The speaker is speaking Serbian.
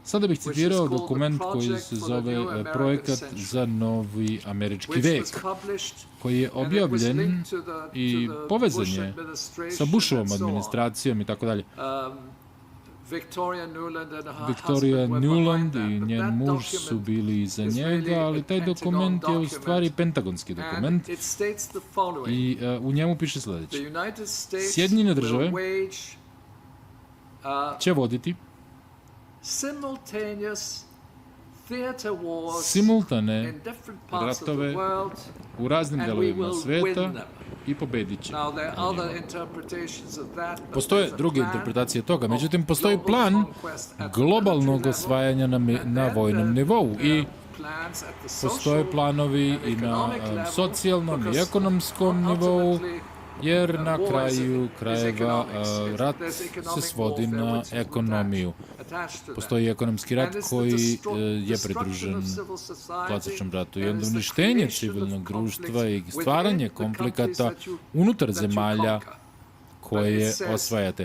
Sada bih citirao dokument koji se zove Projekat za novi američki vek, koji je objavljen i povezan je sa Bushovom administracijom i tako dalje. Victoria Nuland i njen muž su bili iza njega, ali taj dokument je u stvari pentagonski dokument i u njemu piše sledeće. Sjedinjene države će voditi simultane ratove u raznim delovima sveta i pobedit će. Postoje druge interpretacije toga, međutim, postoji plan globalnog osvajanja na vojnom nivou i postoje planovi i na socijalnom i ekonomskom nivou, jer na kraju krajeva rat se svodi na ekonomiju. Postoji ekonomski rat koji je pridružen klasičnom ratu i onda uništenje civilnog društva i stvaranje konflikata unutar zemalja koje osvajate.